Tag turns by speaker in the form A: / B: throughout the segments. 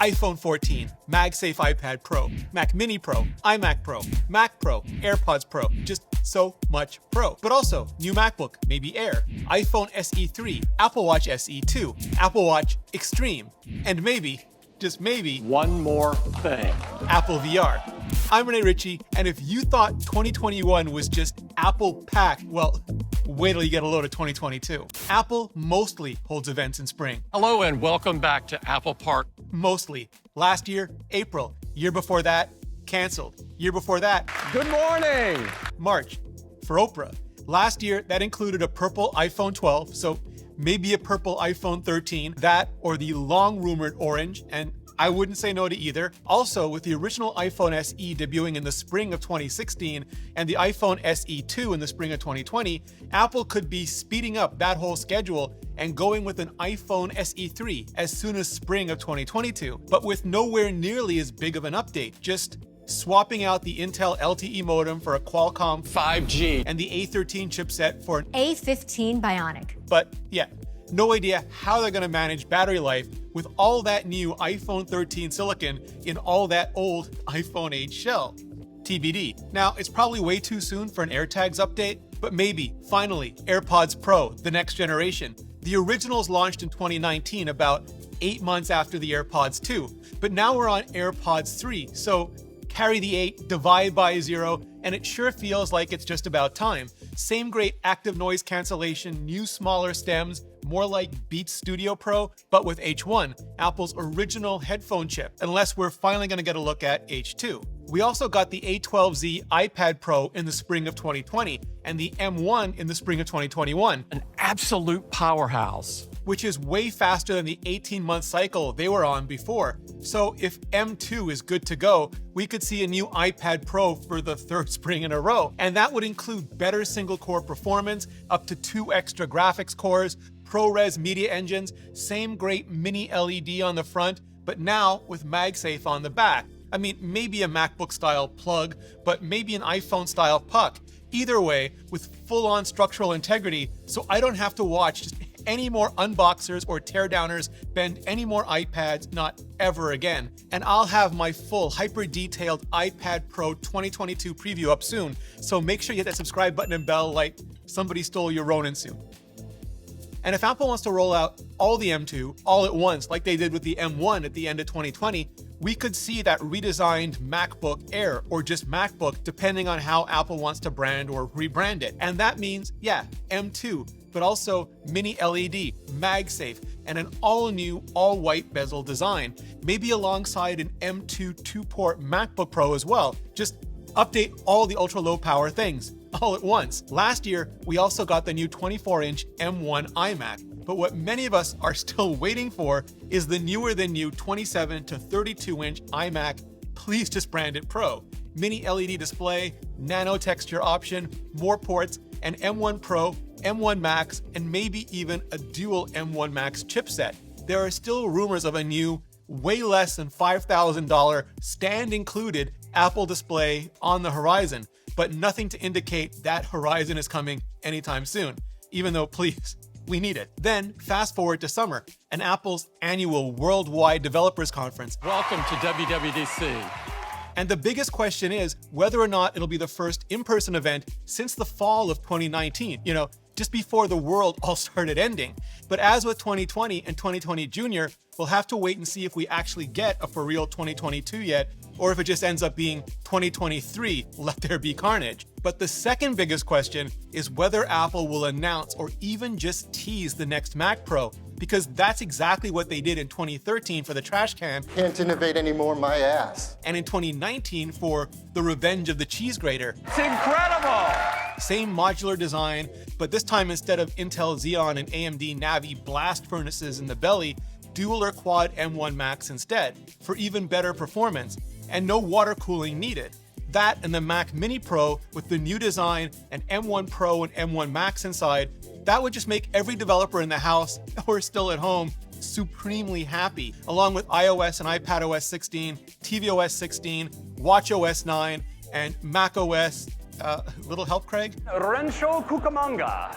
A: iPhone 14, MagSafe iPad Pro, Mac Mini Pro, iMac Pro, Mac Pro, AirPods Pro, just so much Pro. But also, new MacBook, maybe Air, iPhone SE 3, Apple Watch SE 2, Apple Watch Extreme, and maybe, just maybe,
B: one more thing.
A: Apple VR. I'm Rene Ritchie, and if you thought 2021 was just Apple packed, well, wait till you get a load of 2022. Apple mostly holds events in spring.
B: Hello and welcome back to Apple Park.
A: Mostly. Last year, April. Year before that, canceled. Year before that,
B: Good morning.
A: March. For Oprah. Last year, that included a purple iPhone 12, so maybe a purple iPhone 13, that or the long-rumored orange, and I wouldn't say no to either. Also, with the original iPhone SE debuting in the spring of 2016 and the iPhone SE 2 in the spring of 2020, Apple could be speeding up that whole schedule and going with an iPhone SE 3 as soon as spring of 2022, but with nowhere nearly as big of an update, just swapping out the Intel LTE modem for a Qualcomm
B: 5G.
A: and the A13 chipset for an
C: A15 Bionic.
A: But yeah, no idea how they're gonna manage battery life with all that new iPhone 13 silicon in all that old iPhone 8 shell. TBD. Now, it's probably way too soon for an AirTags update, but maybe, finally, AirPods Pro, the next generation. The originals launched in 2019, about 8 months after the AirPods 2, but now we're on AirPods 3, so carry the 8, divide by 0, and it sure feels like it's just about time. Same great active noise cancellation, new smaller stems, more like Beats Studio Pro, but with H1, Apple's original headphone chip, unless we're finally gonna get a look at H2. We also got the A12Z iPad Pro in the spring of 2020, and the M1 in the spring of 2021.
B: An absolute powerhouse.
A: Which is way faster than the 18-month cycle they were on before. So if M2 is good to go, we could see a new iPad Pro for the third spring in a row. And that would include better single-core performance, up to 2 extra graphics cores, ProRes media engines, same great mini LED on the front, but now with MagSafe on the back. I mean, maybe a MacBook-style plug, but maybe an iPhone-style puck. Either way, with full-on structural integrity, so I don't have to watch just any more unboxers or teardowners bend any more iPads, not ever again. And I'll have my full hyper-detailed iPad Pro 2022 preview up soon, so make sure you hit that subscribe button and bell like somebody stole your Ronin soon. And if Apple wants to roll out all the M2 all at once, like they did with the M1 at the end of 2020, we could see that redesigned MacBook Air or just MacBook, depending on how Apple wants to brand or rebrand it. And that means, yeah, M2, but also mini LED, MagSafe, and an all-new, all-white bezel design, maybe alongside an M2 2-port MacBook Pro as well. Just update all the ultra-low power things all at once. Last year, we also got the new 24-inch M1 iMac, but what many of us are still waiting for is the newer than new 27 to 32-inch iMac. Please just brand it Pro. Mini LED display, nano texture option, more ports, an M1 Pro, M1 Max, and maybe even a dual M1 Max chipset. There are still rumors of a new, way less than $5,000 stand included Apple display on the horizon, but nothing to indicate that horizon is coming anytime soon, even though, please, we need it. Then, fast forward to summer, and Apple's annual Worldwide Developers Conference.
B: Welcome to WWDC.
A: And the biggest question is whether or not it'll be the first in-person event since the fall of 2019, just before the world all started ending. But as with 2020 and 2020 Junior, we'll have to wait and see if we actually get a for real 2022 yet, or if it just ends up being 2023, let there be carnage. But the second biggest question is whether Apple will announce or even just tease the next Mac Pro, because that's exactly what they did in 2013 for the trash can.
D: Can't innovate anymore, my ass.
A: And in 2019 for the Revenge of the Cheese Grater.
B: It's incredible!
A: Same modular design, but this time instead of Intel Xeon and AMD Navi blast furnaces in the belly, dual or quad M1 Max instead, for even better performance, and no water cooling needed. That and the Mac Mini Pro with the new design and M1 Pro and M1 Max inside, that would just make every developer in the house or still at home supremely happy, along with iOS and iPadOS 16, tvOS 16, watchOS 9, and macOS. Little help, Craig?
B: Rensho Cucamonga.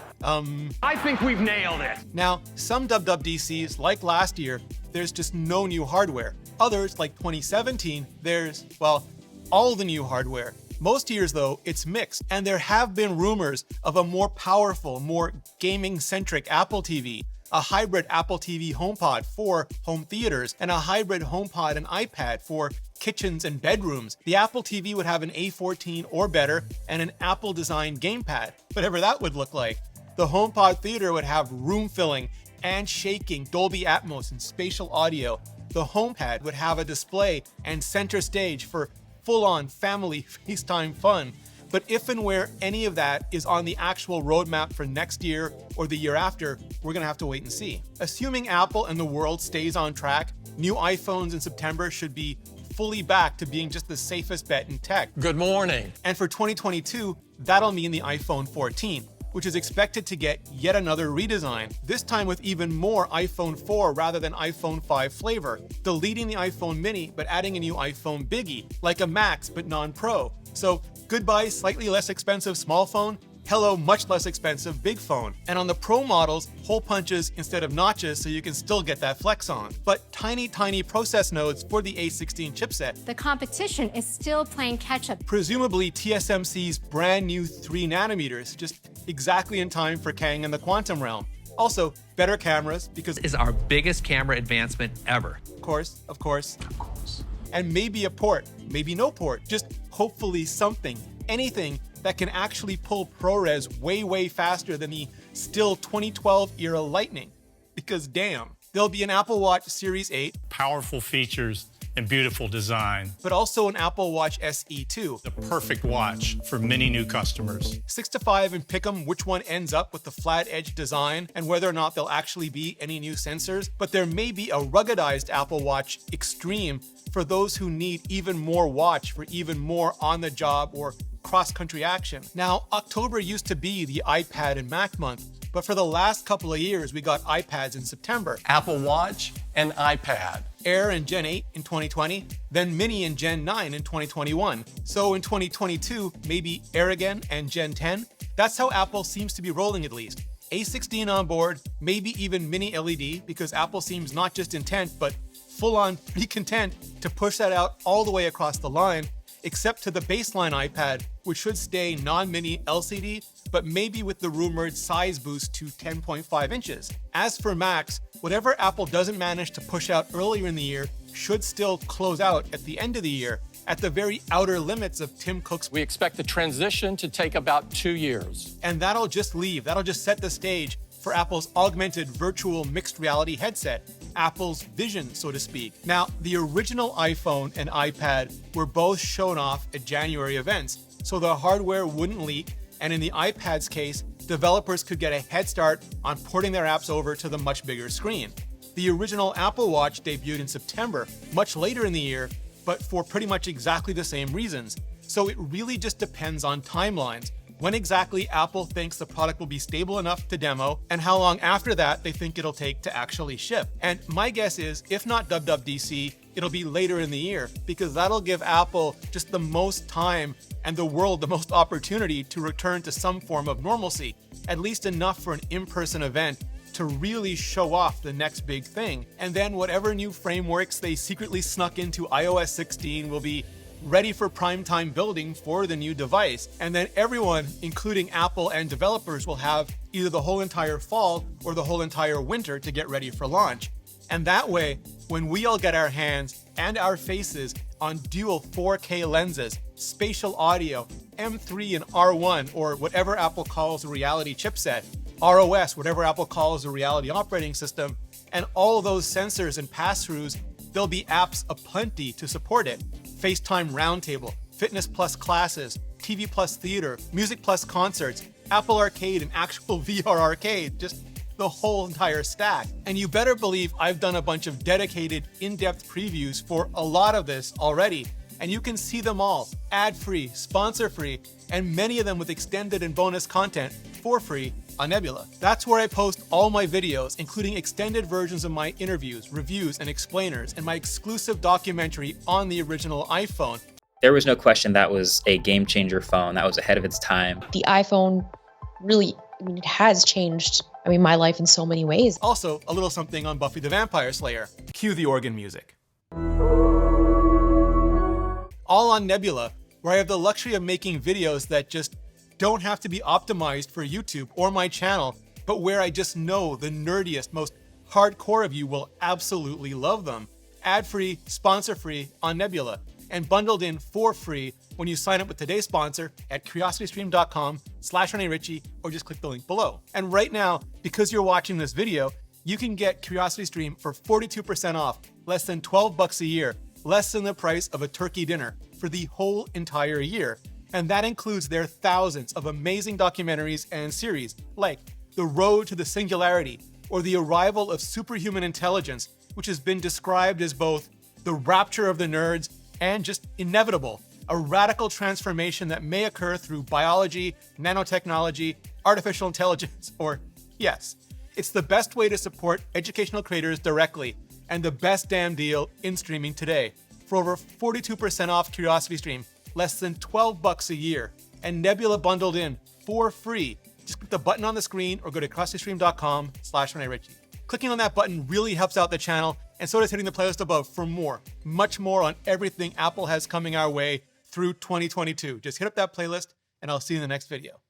B: I think we've nailed it.
A: Now, some WWDCs, like last year, there's just no new hardware. Others, like 2017, there's, well, all the new hardware. Most years, though, it's mixed, and there have been rumors of a more powerful, more gaming-centric Apple TV, a hybrid Apple TV HomePod for home theaters, and a hybrid HomePod and iPad for kitchens and bedrooms. The Apple TV would have an A14 or better and an Apple-designed gamepad, whatever that would look like. The HomePod theater would have room filling and shaking Dolby Atmos and spatial audio. The HomePad would have a display and center stage for full-on family FaceTime fun. But if and where any of that is on the actual roadmap for next year or the year after, we're gonna have to wait and see. Assuming Apple and the world stays on track, new iPhones in September should be fully back to being just the safest bet in tech.
B: Good morning.
A: And for 2022, that'll mean the iPhone 14, which is expected to get yet another redesign, this time with even more iPhone 4 rather than iPhone 5 flavor, deleting the iPhone mini but adding a new iPhone Biggie, like a Max but non-Pro. So goodbye slightly less expensive small phone, hello much less expensive big phone. And on the Pro models, hole punches instead of notches so you can still get that flex on. But tiny process nodes for the A16 chipset.
C: The competition is still playing catch up.
A: Presumably TSMC's brand new 3 nanometers, just exactly in time for Kang and the quantum realm. Also, better cameras because
E: is our biggest camera advancement ever.
A: Of course. And maybe a port, maybe no port, just hopefully something, anything that can actually pull ProRes way faster than the still 2012 era Lightning. Because damn, there'll be an Apple Watch Series 8.
F: Powerful features and beautiful design.
A: But also an Apple Watch SE 2.
F: The perfect watch for many new customers.
A: 6 to 5 and pick 'em which one ends up with the flat edge design and whether or not there'll actually be any new sensors. But there may be a ruggedized Apple Watch Extreme for those who need even more watch for even more on-the-job or cross-country action. Now, October used to be the iPad and Mac month, but for the last couple of years, we got iPads in September.
B: Apple Watch and iPad.
A: Air in Gen 8 in 2020, then Mini in Gen 9 in 2021. So in 2022, maybe Air again and Gen 10. That's how Apple seems to be rolling at least. A16 on board, maybe even Mini LED, because Apple seems not just intent, but full-on pretty content to push that out all the way across the line, except to the baseline iPad, which should stay non-mini LCD, but maybe with the rumored size boost to 10.5 inches. As for Macs, whatever Apple doesn't manage to push out earlier in the year should still close out at the end of the year, at the very outer limits of Tim Cook's.
B: We expect the transition to take about 2 years.
A: And that'll just set the stage for Apple's augmented virtual mixed reality headset, Apple's Vision, so to speak. Now, the original iPhone and iPad were both shown off at January events, so the hardware wouldn't leak, and in the iPad's case, developers could get a head start on porting their apps over to the much bigger screen. The original Apple Watch debuted in September, much later in the year, but for pretty much exactly the same reasons. So it really just depends on timelines. When exactly Apple thinks the product will be stable enough to demo, and how long after that they think it'll take to actually ship. And my guess is, if not WWDC, it'll be later in the year, because that'll give Apple just the most time and the world the most opportunity to return to some form of normalcy, at least enough for an in-person event to really show off the next big thing. And then whatever new frameworks they secretly snuck into iOS 16 will be ready for primetime building for the new device. And then everyone, including Apple and developers, will have either the whole entire fall or the whole entire winter to get ready for launch. And that way, when we all get our hands and our faces on dual 4K lenses, spatial audio, M3 and R1, or whatever Apple calls a reality chipset, ROS, whatever Apple calls a reality operating system, and all those sensors and pass-throughs, there'll be apps aplenty to support it. FaceTime Roundtable, Fitness Plus Classes, TV Plus Theater, Music Plus Concerts, Apple Arcade and actual VR Arcade, just the whole entire stack. And you better believe I've done a bunch of dedicated, in-depth previews for a lot of this already, and you can see them all, ad-free, sponsor-free, and many of them with extended and bonus content for free on Nebula. That's where I post all my videos, including extended versions of my interviews, reviews, and explainers, and my exclusive documentary on the original iPhone.
G: There was no question that was a game-changer phone that was ahead of its time.
H: The iPhone really, it has changed I mean, my life in so many ways.
A: Also, a little something on Buffy the Vampire Slayer. Cue the organ music. All on Nebula, where I have the luxury of making videos that just don't have to be optimized for YouTube or my channel, but where I just know the nerdiest, most hardcore of you will absolutely love them. Ad-free, sponsor-free on Nebula, and bundled in for free when you sign up with today's sponsor at curiositystream.com/Rene Ritchie, or just click the link below. And right now, because you're watching this video, you can get CuriosityStream for 42% off, less than $12 a year, less than the price of a turkey dinner for the whole entire year. And that includes their thousands of amazing documentaries and series, like The Road to the Singularity, or The Arrival of Superhuman Intelligence, which has been described as both the rapture of the nerds and just inevitable, a radical transformation that may occur through biology, nanotechnology, artificial intelligence, or yes, it's the best way to support educational creators directly, and the best damn deal in streaming today. For over 42% off CuriosityStream, less than $12 a year, and Nebula bundled in for free. Just click the button on the screen or go to curiositystream.com/Rene Ritchie. Clicking on that button really helps out the channel, and so does hitting the playlist above for more, much more on everything Apple has coming our way through 2022. Just hit up that playlist, and I'll see you in the next video.